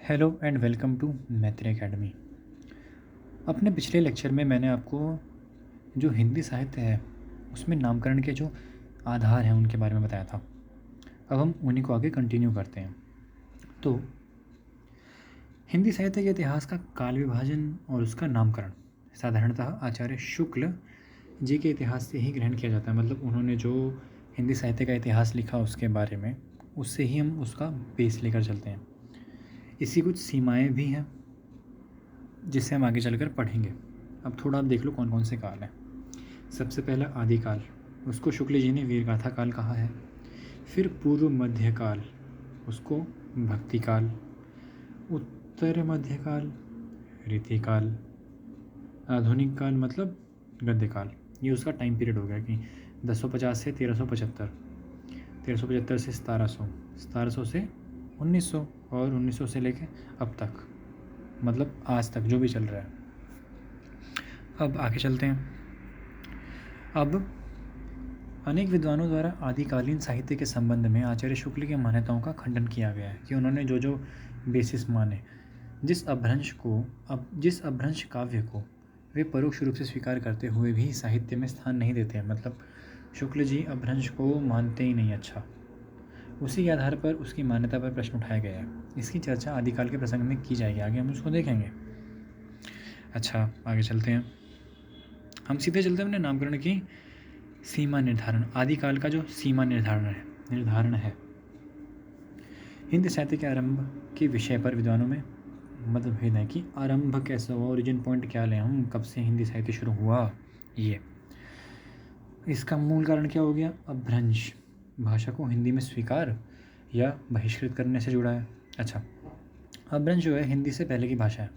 Hello and welcome to मैत्री academy. अपने पिछले लेक्चर में मैंने आपको जो हिंदी साहित्य है उसमें नामकरण के जो आधार हैं उनके बारे में बताया था। अब हम उन्हीं को आगे कंटिन्यू करते हैं। तो हिंदी साहित्य के इतिहास का काल विभाजन और उसका नामकरण साधारणतः आचार्य शुक्ल जी के इतिहास से ही ग्रहण किया जाता है। मतलब उन्होंने जो हिंदी साहित्य का इतिहास लिखा उसके बारे में, उससे ही हम उसका बेस लेकर चलते हैं। इसकी कुछ सीमाएं भी हैं जिससे हम आगे चलकर पढ़ेंगे। अब थोड़ा आप देख लो कौन कौन से काल हैं। सबसे पहला आदिकाल, उसको शुक्ल जी ने वीरगाथा काल कहा है। फिर पूर्व मध्यकाल, उसको भक्ति काल। उत्तर मध्यकाल रीतिकाल। आधुनिक काल मतलब गद्य काल। ये उसका टाइम पीरियड हो गया कि 1050 से 1375, 1375 से 1700, 1700 से 1900 और 1900 से लेके अब तक, मतलब आज तक जो भी चल रहा है। अब आगे चलते हैं। अब अनेक विद्वानों द्वारा आदिकालीन साहित्य के संबंध में आचार्य शुक्ल की मान्यताओं का खंडन किया गया है कि उन्होंने जो जो बेसिस माने, जिस अपभ्रंश काव्य को वे परोक्ष रूप से स्वीकार करते हुए भी साहित्य में स्थान नहीं देते हैं। मतलब शुक्ल जी अपभ्रंश को मानते ही नहीं। अच्छा, उसी के आधार पर उसकी मान्यता पर प्रश्न उठाया गया है। इसकी चर्चा आदिकाल के प्रसंग में की जाएगी, आगे हम उसको देखेंगे। अच्छा, आगे चलते हैं। हम सीधे चलते हैं अपने नामकरण की सीमा निर्धारण। आदिकाल का जो सीमा निर्धारण है हिंदी साहित्य के आरंभ के विषय पर विद्वानों में मतभेद है कि आरंभ कैसे हुआ, ओरिजिन पॉइंट क्या लें हम, कब से हिंदी साहित्य शुरू हुआ। ये इसका मूल कारण क्या हो गया? अपभ्रंश, भाषा को हिंदी में स्वीकार या बहिष्कृत करने से जुड़ा है। अच्छा, अपभ्रंश जो है हिंदी से पहले की भाषा है,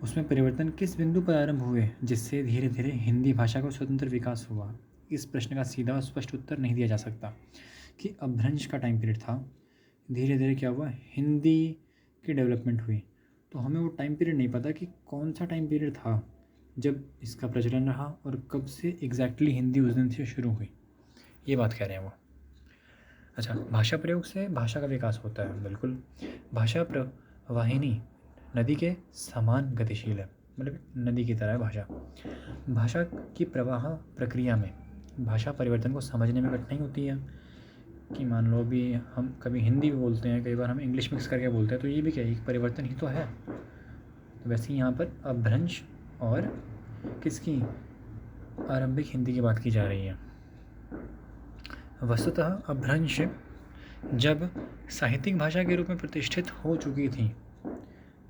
उसमें परिवर्तन किस बिंदु पर आरंभ हुए जिससे धीरे धीरे हिंदी भाषा का स्वतंत्र विकास हुआ? इस प्रश्न का सीधा और स्पष्ट उत्तर नहीं दिया जा सकता कि अपभ्रंश का टाइम पीरियड था, धीरे धीरे क्या हुआ, हिंदी की डेवलपमेंट हुई। तो हमें वो टाइम पीरियड नहीं पता कि कौन सा टाइम पीरियड था जब इसका प्रचलन रहा और कब से एग्जैक्टली हिंदी उस दिन से शुरू हुई। ये बात कह रहे हैं वो। अच्छा, भाषा प्रयोग से भाषा का विकास होता है। बिल्कुल, भाषा प्रवाहिनी नदी के समान गतिशील है, मतलब नदी की तरह है भाषा। भाषा की प्रवाह प्रक्रिया में भाषा परिवर्तन को समझने में कठिनाई होती है कि मान लो अभी हम कभी हिंदी बोलते हैं, कई बार हम इंग्लिश मिक्स करके बोलते हैं, तो ये भी क्या एक परिवर्तन ही तो है। तो वैसे ही यहाँ पर अपभ्रंश और किसकी, आरंभिक हिंदी की बात की जा रही है। वस्तुतः अपभ्रंश जब साहित्यिक भाषा के रूप में प्रतिष्ठित हो चुकी थी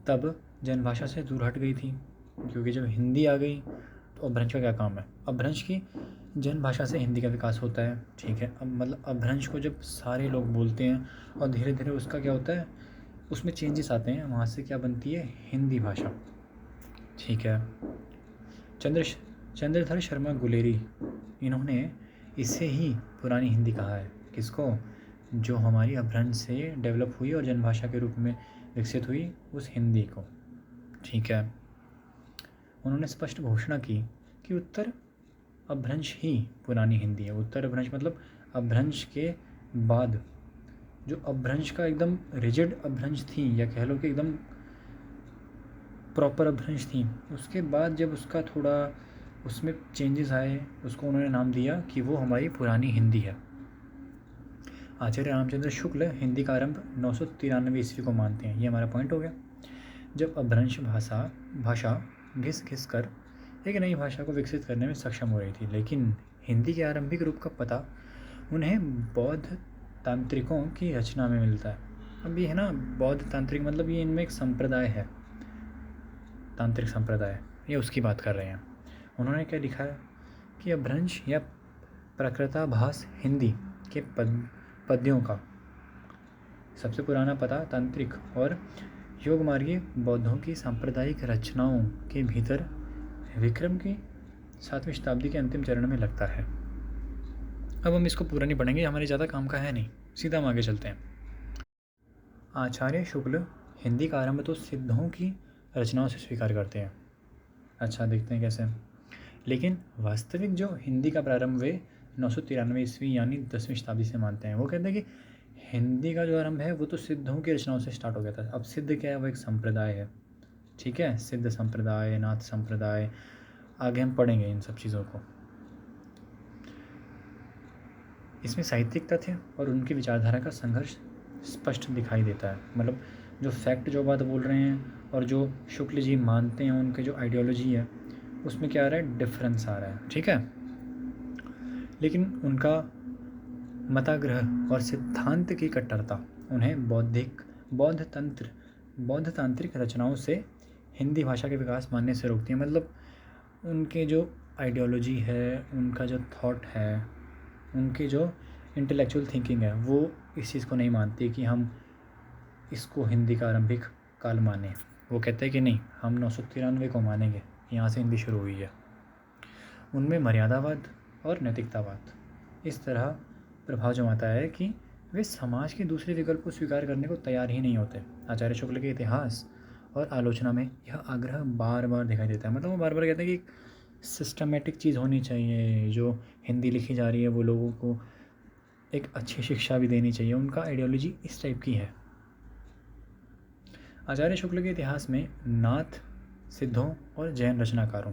तब जनभाषा से दूर हट गई थी, क्योंकि जब हिंदी आ गई तो अपभ्रंश का क्या काम है? अपभ्रंश की जनभाषा से हिंदी का विकास होता है, ठीक है। अब मतलब अपभ्रंश को जब सारे लोग बोलते हैं और धीरे धीरे उसका क्या होता है, उसमें चेंजेस आते हैं, वहाँ से क्या बनती है, हिंदी भाषा, ठीक है। चंद्रधर शर्मा गुलेरी, इन्होंने इसे ही पुरानी हिंदी कहा है। किसको? जो हमारी अपभ्रंश से डेवलप हुई और जनभाषा के रूप में विकसित हुई उस हिंदी को, ठीक है। उन्होंने स्पष्ट घोषणा की कि उत्तर अपभ्रंश ही पुरानी हिंदी है। उत्तर अपभ्रंश मतलब अपभ्रंश के बाद जो अपभ्रंश का एकदम रिजिड अपभ्रंश थी, या कह लो कि एकदम प्रॉपर अपभ्रंश थी, उसके बाद जब उसका थोड़ा उसमें चेंजेस आए, उसको उन्होंने नाम दिया कि वो हमारी पुरानी हिंदी है। आचार्य रामचंद्र शुक्ल हिंदी का आरंभ 993 ईस्वी को मानते हैं। ये हमारा पॉइंट हो गया। जब अपभ्रंश भाषा घिस घिस कर एक नई भाषा को विकसित करने में सक्षम हो रही थी, लेकिन हिंदी के आरंभिक रूप का पता उन्हें बौद्ध तांत्रिकों की रचना में मिलता है। अब ये है ना, बौद्ध तांत्रिक मतलब ये इनमें एक संप्रदाय है, तांत्रिक संप्रदाय, ये उसकी बात कर रहे हैं। उन्होंने क्या लिखा है कि अपभ्रंश या प्राकृताभास हिंदी के पद्यों का सबसे पुराना पता तांत्रिक और योगमार्गी बौद्धों की सांप्रदायिक रचनाओं के भीतर विक्रम की 7वीं शताब्दी के अंतिम चरण में लगता है। अब हम इसको पूरा नहीं पढ़ेंगे, हमारे ज़्यादा काम का है नहीं, सीधा हम आगे चलते हैं। आचार्य शुक्ल हिंदी का आरंभ तो सिद्धों की रचनाओं से स्वीकार करते हैं। अच्छा, देखते हैं कैसे। लेकिन वास्तविक जो हिंदी का प्रारंभ वे 993 ईस्वी यानी 10वीं शताब्दी से मानते हैं। वो कहते हैं कि हिंदी का जो आरंभ है वो तो सिद्धों की रचनाओं से स्टार्ट हो गया था। अब सिद्ध क्या है, वो एक संप्रदाय है, ठीक है, सिद्ध संप्रदाय, नाथ संप्रदाय, आगे हम पढ़ेंगे इन सब चीज़ों को। इसमें साहित्यिक तथ्य और उनकी विचारधारा का संघर्ष स्पष्ट दिखाई देता है। मतलब जो फैक्ट, जो बात बोल रहे हैं और जो शुक्ल जी मानते हैं, उनके जो आइडियोलॉजी है उसमें क्या आ रहा है, डिफरेंस आ रहा है, ठीक है। लेकिन उनका मताग्रह और सिद्धांत की कट्टरता उन्हें बौद्ध तांत्रिक रचनाओं से हिंदी भाषा के विकास मानने से रोकती है। मतलब उनके जो आइडियोलॉजी है, उनका जो थॉट है, उनकी जो इंटेलेक्चुअल थिंकिंग है, वो इस चीज़ को नहीं मानती कि हम इसको हिंदी का आरंभिक काल माने। वो कहते हैं कि नहीं, हम 993 को मानेंगे, यहाँ से हिंदी शुरू हुई है। उनमें मर्यादावाद और नैतिकतावाद इस तरह प्रभाव जमाता है कि वे समाज के दूसरे विकल्प को स्वीकार करने को तैयार ही नहीं होते। आचार्य शुक्ल के इतिहास और आलोचना में यह आग्रह बार बार दिखाई देता है। मतलब वो बार बार कहते हैं कि सिस्टमेटिक चीज़ होनी चाहिए, जो हिंदी लिखी जा रही है वो लोगों को एक अच्छी शिक्षा भी देनी चाहिए। उनका आइडियोलॉजी इस टाइप की है। आचार्य शुक्ल के इतिहास में नाथ, सिद्धों और जैन रचनाकारों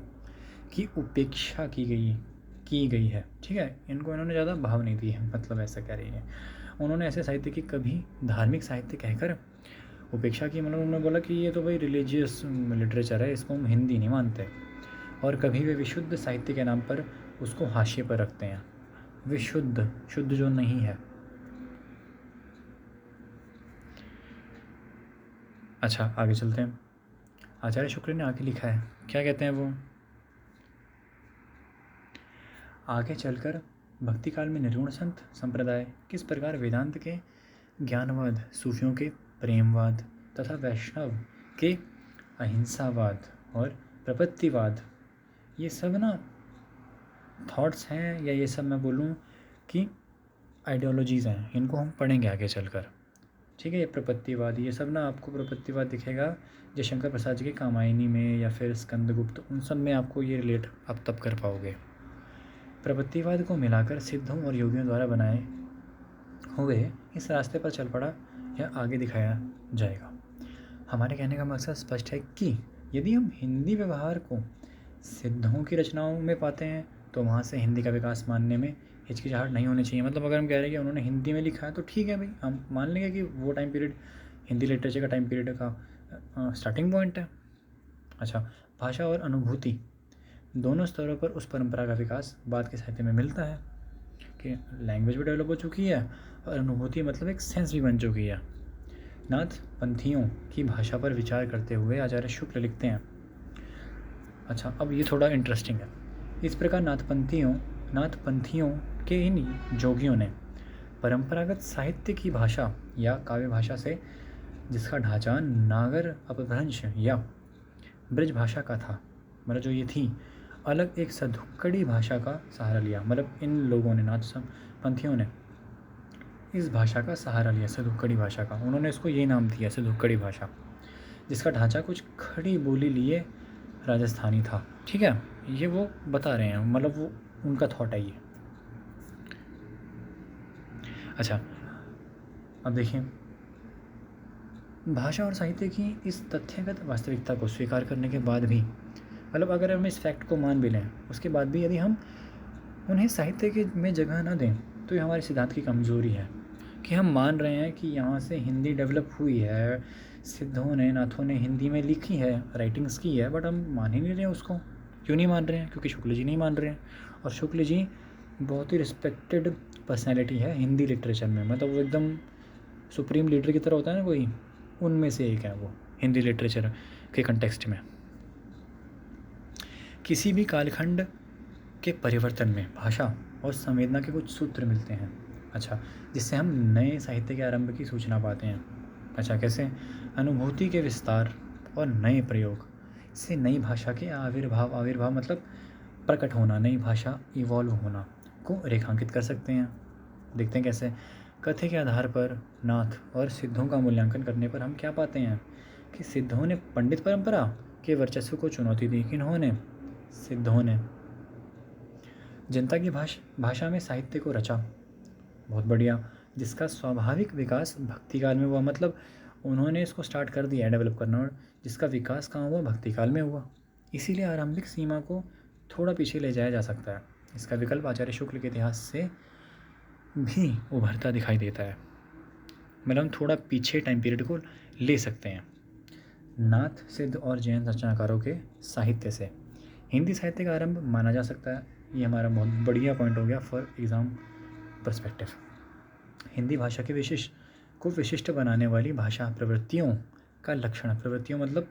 की उपेक्षा की गई है, ठीक है। इनको इन्होंने ज़्यादा भाव नहीं दी है, मतलब ऐसा कह रही है। उन्होंने ऐसे साहित्य की कभी धार्मिक साहित्य कहकर उपेक्षा की। मतलब उन्होंने बोला कि ये तो भाई रिलीजियस लिटरेचर है, इसको हम हिंदी नहीं मानते। और कभी वे विशुद्ध साहित्य के नाम पर उसको हाशिए पर रखते हैं। विशुद्ध, शुद्ध जो नहीं है। अच्छा, आगे चलते हैं। आचार्य शुक्ल ने आगे लिखा है, क्या कहते हैं वो, आगे चलकर भक्ति काल में निर्गुण संत संप्रदाय किस प्रकार वेदांत के ज्ञानवाद, सूफियों के प्रेमवाद तथा वैष्णव के अहिंसावाद और प्रपत्तिवाद, ये सब ना थॉट्स हैं, या ये सब मैं बोलूँ कि आइडियोलॉजीज़ हैं। इनको हम पढ़ेंगे आगे चलकर, ठीक है। ये प्रपत्तिवाद, ये सब ना आपको प्रपत्तिवाद दिखेगा जयशंकर प्रसाद जी के कामायनी में या फिर स्कंदगुप्त, उन सब में आपको ये रिलेट आप तब कर पाओगे। प्रपत्तिवाद को मिलाकर सिद्धों और योगियों द्वारा बनाए हुए इस रास्ते पर चल पड़ा, यह आगे दिखाया जाएगा। हमारे कहने का मकसद स्पष्ट है कि यदि हम हिंदी व्यवहार को सिद्धों की रचनाओं में पाते हैं तो वहाँ से हिंदी का विकास मानने में हिचकिचाहट नहीं होनी चाहिए। मतलब अगर हम कह रहे हैं कि उन्होंने हिंदी में लिखा है तो ठीक है भाई, हम मान लेंगे कि वो टाइम पीरियड हिंदी लिटरेचर का टाइम पीरियड का स्टार्टिंग पॉइंट है। अच्छा, भाषा और अनुभूति दोनों स्तरों पर उस परंपरा का विकास बाद के साहित्य में मिलता है कि लैंग्वेज भी डेवलप हो चुकी है और अनुभूति मतलब एक सेंस भी बन चुकी है। नाथ पंथियों की भाषा पर विचार करते हुए आचार्य शुक्ल लिखते हैं। अच्छा, अब ये थोड़ा इंटरेस्टिंग है। इस प्रकार नाथपंथियों के इन जोगियों ने परंपरागत साहित्य की भाषा या काव्य भाषा से, जिसका ढांचा नागर अपभ्रंश या ब्रज भाषा का था, मतलब जो ये थी, अलग एक सधुक्कड़ी भाषा का सहारा लिया। मतलब इन लोगों ने, नाथपंथियों ने इस भाषा का सहारा लिया, सधुक्कड़ी भाषा का। उन्होंने इसको ये नाम दिया, सधुक्कड़ी भाषा, जिसका ढांचा कुछ खड़ी बोली लिए राजस्थानी था, ठीक है। ये वो बता रहे हैं, मतलब वो उनका थॉट है ये। अच्छा, अब देखिए, भाषा और साहित्य की इस तथ्यगत वास्तविकता को स्वीकार करने के बाद भी, मतलब अगर हम इस फैक्ट को मान भी लें, उसके बाद भी यदि हम उन्हें साहित्य के में जगह ना दें तो ये हमारे सिद्धांत की कमज़ोरी है कि हम मान रहे हैं कि यहाँ से हिंदी डेवलप हुई है, सिद्धों ने, नाथों ने हिंदी में लिखी है, राइटिंग्स की है, बट हम मान ही नहीं रहे हैं उसको। क्यों नहीं मान रहे हैं? क्योंकि शुक्ल जी नहीं मान रहे हैं। और शुक्ल जी बहुत ही रिस्पेक्टेड पर्सनैलिटी है हिंदी लिटरेचर में, मतलब वो एकदम सुप्रीम लीडर की तरह होता है ना कोई, उनमें से एक है वो हिंदी लिटरेचर के कंटेक्स्ट में। किसी भी कालखंड के परिवर्तन में भाषा और संवेदना के कुछ सूत्र मिलते हैं, अच्छा, जिससे हम नए साहित्य के आरंभ की सूचना पाते हैं। अच्छा, कैसे? अनुभूति के विस्तार और नए प्रयोग से नई भाषा के आविर्भाव मतलब प्रकट होना, नई भाषा इवॉल्व होना को रेखांकित कर सकते हैं। देखते हैं कैसे। कथे के आधार पर नाथ और सिद्धों का मूल्यांकन करने पर हम क्या पाते हैं कि सिद्धों ने पंडित परंपरा के वर्चस्व को चुनौती दी। किन्होंने? सिद्धों ने। जनता की भाषा में साहित्य को रचा, बहुत बढ़िया। जिसका स्वाभाविक विकास भक्ति काल में हुआ। मतलब उन्होंने इसको स्टार्ट कर दिया डेवलप करना, और जिसका विकास कहाँ हुआ, भक्ति काल में हुआ। इसीलिए आरंभिक सीमा को थोड़ा पीछे ले जाया जा सकता है। इसका विकल्प आचार्य शुक्ल के इतिहास से भी उभरता दिखाई देता है। मतलब हम थोड़ा पीछे टाइम पीरियड को ले सकते हैं। नाथ, सिद्ध और जैन रचनाकारों के साहित्य से हिंदी साहित्य का आरंभ माना जा सकता है। ये हमारा बहुत बढ़िया पॉइंट हो गया फॉर एग्ज़ाम पर्सपेक्टिव। हिंदी भाषा के विशिष्ट बनाने वाली भाषा प्रवृत्तियों का लक्षण, प्रवृत्तियों मतलब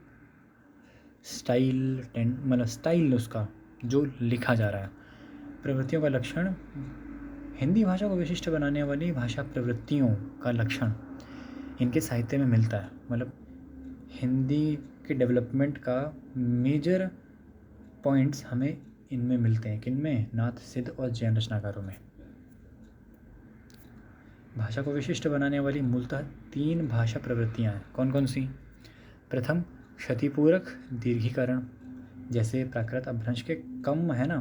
स्टाइल, मतलब स्टाइल उसका जो लिखा जा रहा है, प्रवृत्तियों का लक्षण, हिंदी भाषा को विशिष्ट बनाने वाली भाषा प्रवृत्तियों का लक्षण इनके साहित्य में मिलता है। मतलब हिंदी के डेवलपमेंट का मेजर पॉइंट्स हमें इनमें मिलते हैं। किनमें? नाथ, सिद्ध और जैन रचनाकारों में। भाषा को विशिष्ट बनाने वाली मूलतः 3 भाषा प्रवृत्तियाँ हैं। कौन कौन सी? प्रथम, क्षतिपूरक दीर्घीकरण, जैसे प्राकृत अपभ्रंश के कम है ना,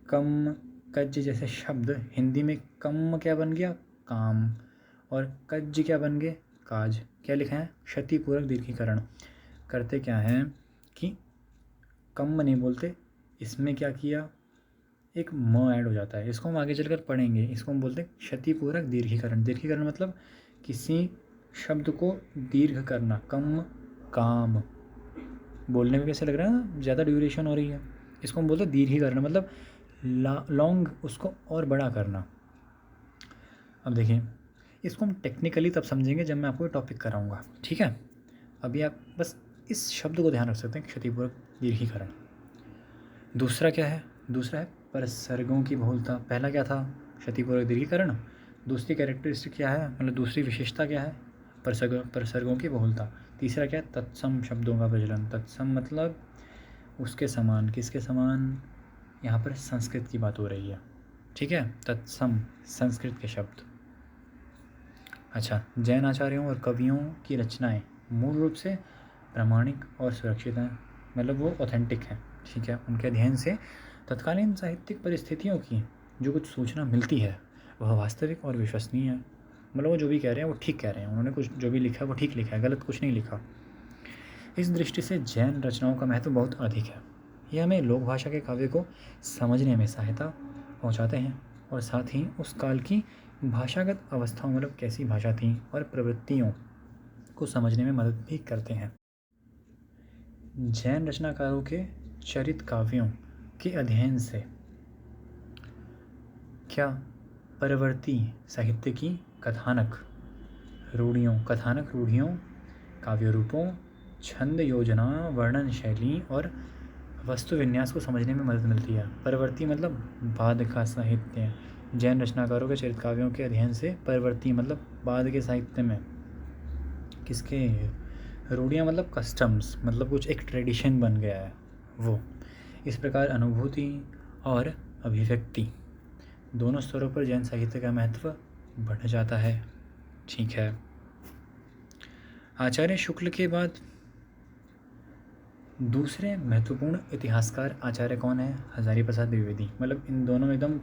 कम, कज्ज जैसे शब्द हिंदी में कम क्या बन गया? काम, और कज्ज क्या बन गए? काज। क्या लिखा है? क्षतिपूरक दीर्घीकरण। करते क्या हैं कि कम नहीं बोलते, इसमें क्या किया, एक म ऐड हो जाता है। इसको हम आगे चलकर पढ़ेंगे। इसको हम बोलते हैं क्षतिपूरक दीर्घीकरण। दीर्घीकरण मतलब किसी शब्द को दीर्घ करना। कम, काम, बोलने में कैसे लग रहा है ना, ज़्यादा ड्यूरेशन हो रही है। इसको हम बोलते हैं दीर्घीकरण, मतलब लॉन्ग, उसको और बड़ा करना। अब देखिए, इसको हम टेक्निकली तब समझेंगे जब मैं आपको टॉपिक कराऊंगा, ठीक है। अभी आप बस इस शब्द को ध्यान रख सकते हैं, क्षतिपूरक दीर्घीकरण। दूसरा क्या है? दूसरा है परसर्गों की बहुलता। पहला क्या था? क्षतिपूरक दीर्घीकरण। दूसरी कैरेक्टरिस्टिक क्या है, मतलब दूसरी विशेषता क्या है? परसर्गों की बहुलता। तीसरा क्या है? तत्सम शब्दों का प्रचलन। तत्सम मतलब उसके समान। किसके समान? यहाँ पर संस्कृत की बात हो रही है, ठीक है। तत्सम, संस्कृत के शब्द। अच्छा, जैन आचार्यों और कवियों की रचनाएं मूल रूप से प्रामाणिक और सुरक्षित हैं, मतलब वो ऑथेंटिक हैं, ठीक है। उनके अध्ययन से तत्कालीन साहित्यिक परिस्थितियों की जो कुछ सूचना मिलती है वह वास्तविक और विश्वसनीय है। मतलब वो जो भी कह रहे हैं वो ठीक कह रहे हैं, उन्होंने कुछ जो भी लिखा है वो ठीक लिखा है, गलत कुछ नहीं लिखा। इस दृष्टि से जैन रचनाओं का महत्व बहुत अधिक है। ये हमें लोक भाषा के काव्य को समझने में सहायता पहुंचाते हैं, और साथ ही उस काल की भाषागत अवस्थाओं, मतलब कैसी भाषा थी, और प्रवृत्तियों को समझने में मदद भी करते हैं। जैन रचनाकारों के चरित काव्यों के अध्ययन से क्या परवर्ती साहित्य की कथानक रूढ़ियों, काव्य रूपों, छंद योजना, वर्णन शैली और वस्तु विन्यास को समझने में मदद मिलती है। परवर्ती मतलब बाद का साहित्य। जैन रचनाकारों के चरित काव्यों के अध्ययन से परवर्ती मतलब बाद के साहित्य में किसके? रूढ़ियाँ मतलब कस्टम्स, मतलब कुछ एक ट्रेडिशन बन गया है वो। इस प्रकार अनुभूति और अभिव्यक्ति दोनों स्तरों पर जैन साहित्य का महत्व बढ़ जाता है, ठीक है। आचार्य शुक्ल के बाद दूसरे महत्वपूर्ण इतिहासकार आचार्य कौन है? हजारी प्रसाद द्विवेदी। मतलब इन दोनों में एकदम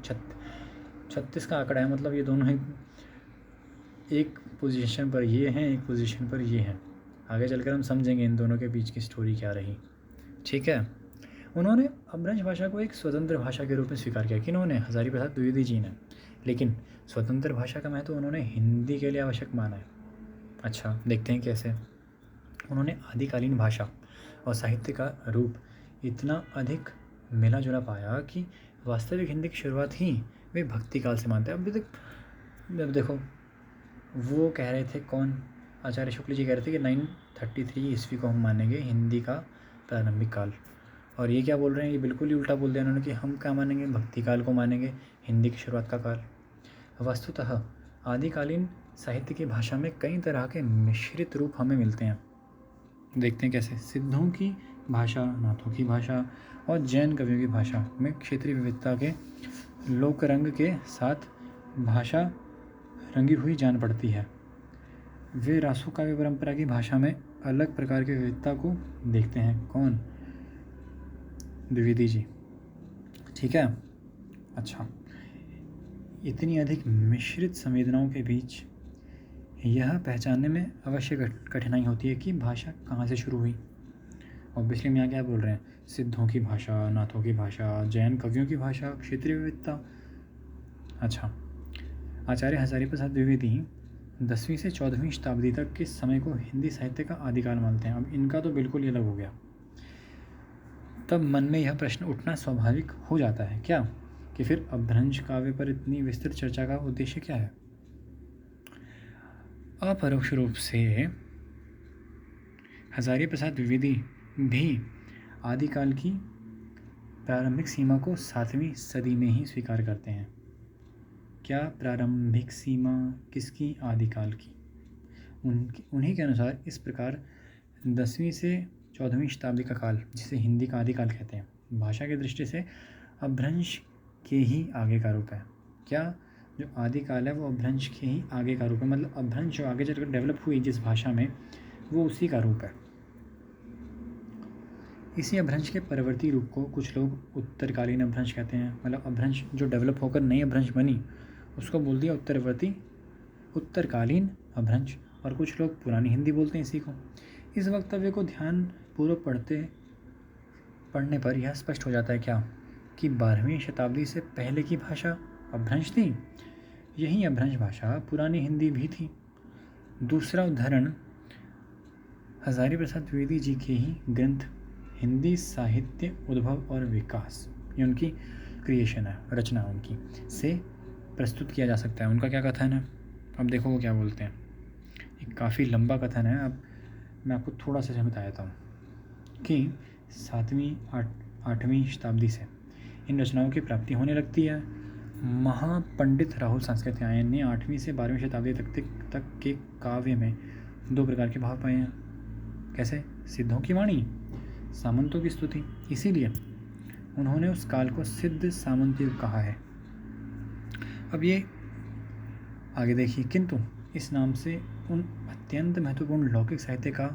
36 का आंकड़ा है, मतलब ये दोनों एक पोजीशन पर ये हैं, एक पोजीशन पर ये हैं। आगे चलकर हम समझेंगे इन दोनों के बीच की स्टोरी क्या रही, ठीक है। उन्होंने अपभ्रंश भाषा को एक स्वतंत्र भाषा के रूप में स्वीकार किया। किन्होंने? हजारी प्रसाद द्विवेदी जी ने। लेकिन स्वतंत्र भाषा का महत्व उन्होंने हिंदी के लिए आवश्यक माना है। अच्छा, देखते हैं कैसे। उन्होंने आदिकालीन भाषा और साहित्य का रूप इतना अधिक मिला जुला पाया कि वास्तविक हिंदी की शुरुआत ही वे भक्ति काल से मानते हैं। अब देखो, वो कह रहे थे, कौन? आचार्य शुक्ल जी कह रहे थे कि 933 ईस्वी को हम मानेंगे हिंदी का प्रारंभिक काल, और ये क्या बोल रहे हैं? ये बिल्कुल ही उल्टा बोल दिया उन्होंने कि हम क्या मानेंगे? भक्ति काल को मानेंगे, हिंदी की शुरुआत का काल। वस्तुतः आदिकालीन साहित्य की भाषा में कई तरह के मिश्रित रूप हमें मिलते हैं। देखते हैं कैसे। सिद्धों की भाषा, नाथों की भाषा और जैन कवियों की भाषा में क्षेत्रीय विविधता के लोक रंग के साथ भाषा रंगी हुई जान पड़ती है। वे रासो काव्य परंपरा की भाषा में अलग प्रकार की विविधता को देखते हैं। कौन? द्विवेदी जी, ठीक है। अच्छा, इतनी अधिक मिश्रित संवेदनाओं के बीच यह पहचानने में अवश्य कठिनाई होती है कि भाषा कहाँ से शुरू हुई। ऑब्वियसली हम यहाँ क्या बोल रहे हैं, सिद्धों की भाषा, नाथों की भाषा, जैन कवियों की भाषा, क्षेत्रीय विविधता। अच्छा, आचार्य हजारी प्रसाद द्विवेदी 10वीं से 14वीं शताब्दी तक के समय को हिंदी साहित्य का आदिकाल मानते हैं। अब इनका तो बिल्कुल ही अलग हो गया। तब मन में यह प्रश्न उठना स्वाभाविक हो जाता है क्या कि फिर अपभ्रंश काव्य पर इतनी विस्तृत चर्चा का उद्देश्य क्या है। अपरोक्ष रूप से हजारी प्रसाद द्विवेदी भी आदिकाल की प्रारंभिक सीमा को 7वीं सदी में ही स्वीकार करते हैं। क्या प्रारंभिक सीमा किसकी, आदिकाल की। उन्हीं के अनुसार इस प्रकार 10वीं से 14वीं शताब्दी का काल, जिसे हिंदी का आदिकाल कहते हैं, भाषा की दृष्टि से अपभ्रंश के ही आगे का रूप है। क्या जो आदिकाल है वो अपभ्रंश के ही आगे का रूप है, मतलब अपभ्रंश जो आगे चलकर डेवलप हुई जिस भाषा में, वो उसी का रूप है। इसी अपभ्रंश के परवर्ती रूप को कुछ लोग उत्तरकालीन अपभ्रंश कहते हैं, मतलब अपभ्रंश जो डेवलप होकर नई अपभ्रंश बनी उसको बोल दिया उत्तरकालीन अपभ्रंश, और कुछ लोग पुरानी हिंदी बोलते हैं इसी को। इस वक्तव्य को ध्यान पूर्वक पढ़ने पर यह स्पष्ट हो जाता है क्या कि 12वीं शताब्दी से पहले की भाषा अपभ्रंश थी। यही अपभ्रंश भाषा पुरानी हिंदी भी थी। दूसरा उदाहरण हजारी प्रसाद द्विवेदी जी के ही ग्रंथ हिंदी साहित्य उद्भव और विकास, ये उनकी क्रिएशन है, रचना उनकी, से प्रस्तुत किया जा सकता है। उनका क्या कथन है, अब देखो वो क्या बोलते हैं। एक काफ़ी लंबा कथन है, अब मैं आपको थोड़ा सा बता देता हूँ कि 7वीं 8वीं शताब्दी से इन रचनाओं की प्राप्ति होने लगती है। महापंडित राहुल सांस्कृत्यायन ने 8वीं से 12वीं शताब्दी तक के काव्य में 2 प्रकार के भाव पाए हैं। कैसे, सिद्धों की वाणी, सामंतों की स्तुति। इसीलिए उन्होंने उस काल को सिद्ध सामंत युग कहा है। अब ये आगे देखिए, किंतु इस नाम से उन अत्यंत महत्वपूर्ण लौकिक साहित्य का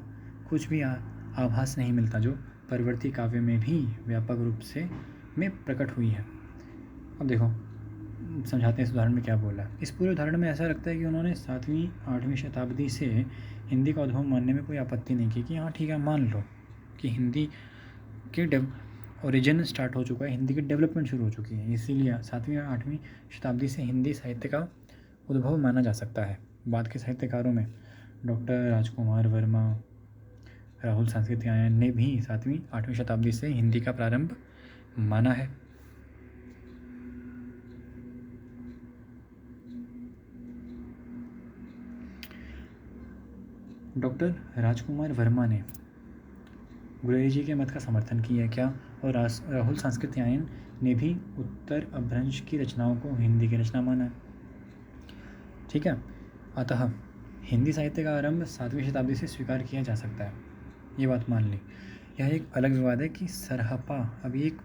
कुछ भी आभास नहीं मिलता जो परवर्ती काव्य में भी व्यापक रूप से में प्रकट हुई है। अब देखो समझाते हैं इस उदाहरण में क्या बोला है। इस पूरे उदाहरण में ऐसा लगता है कि उन्होंने 7वीं 8वीं शताब्दी से हिंदी का उद्भव मानने में कोई आपत्ति नहीं की कि हाँ ठीक है, मान लो कि हिंदी के ओरिजिन स्टार्ट हो चुका है, हिंदी की डेवलपमेंट शुरू हो चुकी है, इसीलिए 7वीं और 8वीं शताब्दी से हिंदी साहित्य का उद्भव माना जा सकता है। बाद के साहित्यकारों में डॉक्टर राजकुमार वर्मा, राहुल सांस्कृत्यायन ने भी 7वीं 8वीं शताब्दी से हिंदी का प्रारंभ माना है। डॉक्टर राजकुमार वर्मा ने गुलेरी जी के मत का समर्थन किया है क्या, और राहुल सांस्कृत्यायन ने भी उत्तर अपभ्रंश की रचनाओं को हिंदी की रचना माना है। ठीक है, अतः हिंदी साहित्य का आरंभ 7वीं शताब्दी से स्वीकार किया जा सकता है, ये बात मान ली। यह एक अलग विवाद है कि सरहपा अभी एक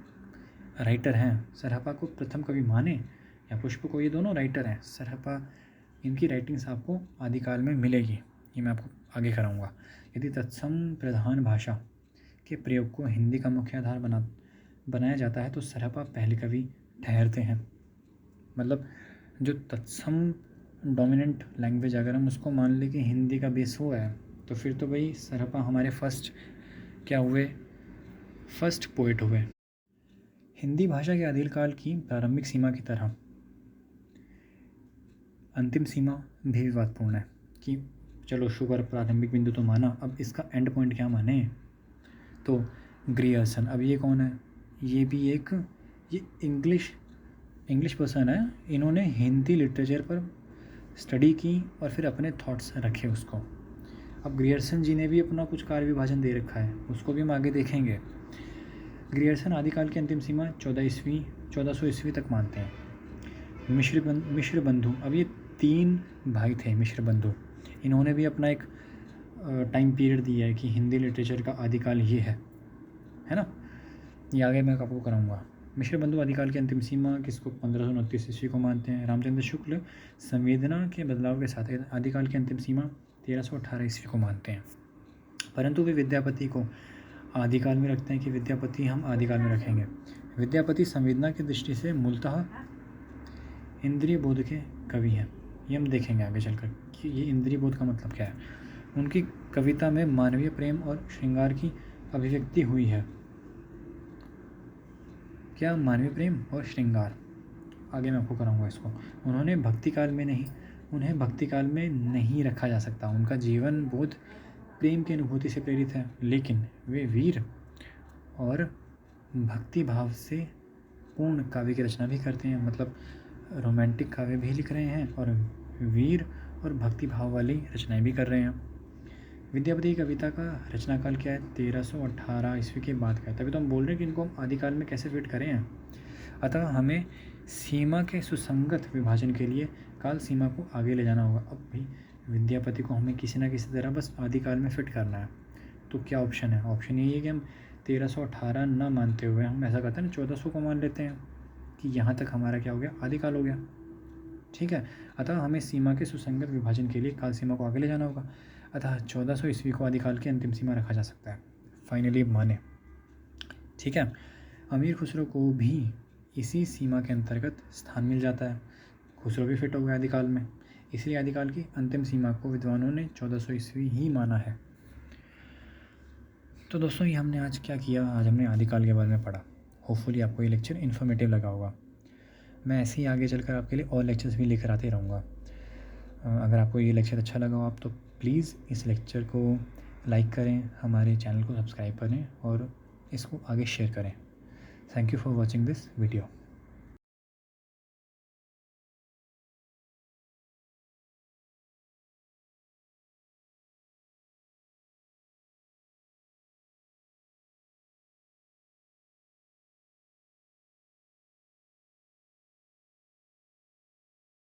राइटर हैं, सरहपा को प्रथम कवि माने या पुष्प को, ये दोनों राइटर हैं। सरहपा, इनकी राइटिंग्स आपको आदिकाल में मिलेगी, ये मैं आपको आगे कराऊंगा। यदि तत्सम प्रधान भाषा के प्रयोग को हिंदी का मुख्य आधार बनाया जाता है तो सरहपा पहले कवि ठहरते हैं। मतलब जो तत्सम डोमिनेंट लैंग्वेज, अगर हम उसको मान लें कि हिंदी का बेस हुआ है, तो फिर तो भाई सरहपा हमारे फर्स्ट क्या हुए, फर्स्ट पोएट हुए। हिंदी भाषा के आदिकाल की प्रारंभिक सीमा की तरह अंतिम सीमा भी विवादपूर्ण है कि चलो शुगर प्रारंभिक बिंदु तो माना, अब इसका एंड पॉइंट क्या माने। तो ग्रियर्सन, अब ये कौन है, ये भी ये इंग्लिश पर्सन है। इन्होंने हिंदी लिटरेचर पर स्टडी की और फिर अपने थॉट्स रखे उसको। अब ग्रियर्सन जी ने भी अपना कुछ कार्य विभाजन दे रखा है, उसको भी हम आगे देखेंगे। ग्रियर्सन आदिकाल की अंतिम सीमा 1400 ईस्वी तक मानते हैं। मिश्र बंधु, अब ये 3 भाई थे मिश्र बंधु, इन्होंने भी अपना एक टाइम पीरियड दिया है कि हिंदी लिटरेचर का आदिकाल ये है ना। ये आगे मैं आपको कराऊंगा। मिश्र बंधु आदिकाल की अंतिम सीमा किसको 1529 ईस्वी को मानते हैं। रामचंद्र शुक्ल संवेदना के बदलाव के साथ आदिकाल की अंतिम सीमा 1318 ईस्वी को मानते हैं। परंतु वे विद्यापति को आदिकाल में रखते हैं कि विद्यापति हम आदिकाल में रखेंगे। विद्यापति संवेदना की दृष्टि से मूलतः इंद्रिय बोध के कवि हैं। ये हम देखेंगे आगे चलकर कि ये इंद्रिय बोध का मतलब क्या है। उनकी कविता में मानवीय प्रेम और श्रृंगार की अभिव्यक्ति हुई है। क्या मानवीय प्रेम और श्रृंगार, आगे मैं आपको कराऊंगा इसको। उन्हें भक्ति काल में नहीं रखा जा सकता। उनका जीवन बोध प्रेम की अनुभूति से प्रेरित है, लेकिन वे वीर और भक्ति भाव से पूर्ण काव्य की रचना भी करते हैं। मतलब रोमांटिक काव्य भी लिख रहे हैं और वीर और भक्ति भाव वाली रचनाएं भी कर रहे हैं। विद्यापति की कविता का रचना काल क्या है? 1318 ईस्वी के बाद का है। तभी तो हम बोल रहे हैं कि इनको हम आदिकाल में कैसे फिट करें हैं। अतः हमें सीमा के सुसंगत विभाजन के लिए काल सीमा को आगे ले जाना होगा। अब भी विद्यापति को हमें किसी ना किसी तरह बस आदिकाल में फिट करना है। तो क्या ऑप्शन है? ऑप्शन यही है कि हम 1318 ना मानते हुए हम ऐसा करते हैं ना, 1400 को मान लेते हैं कि यहाँ तक हमारा क्या हो गया? आदिकाल हो गया। ठीक है। अतः हमें सीमा के सुसंगत विभाजन के लिए काल सीमा को आगे ले जाना होगा। अतः 1400 ईस्वी को आदिकाल की अंतिम सीमा रखा जा सकता है। फाइनली माने। ठीक है। अमीर खुसरो को भी इसी सीमा के अंतर्गत स्थान मिल जाता है। खुसरो भी फिट हो गया आदिकाल में, इसलिए आदिकाल की अंतिम सीमा को विद्वानों ने 1400 ईस्वी ही माना है। तो दोस्तों, ये हमने आज क्या किया? आज हमने आदिकाल के बारे में पढ़ा। होपफुली आपको ये लेक्चर इन्फॉर्मेटिव लगा होगा। मैं ऐसे ही आगे चलकर आपके लिए और लेक्चर्स भी लेकर आते रहूँगा। अगर आपको ये लेक्चर अच्छा लगा हो आप तो प्लीज़ इस लेक्चर को लाइक करें, हमारे चैनल को सब्सक्राइब करें और इसको आगे शेयर करें। Thank you for watching this video.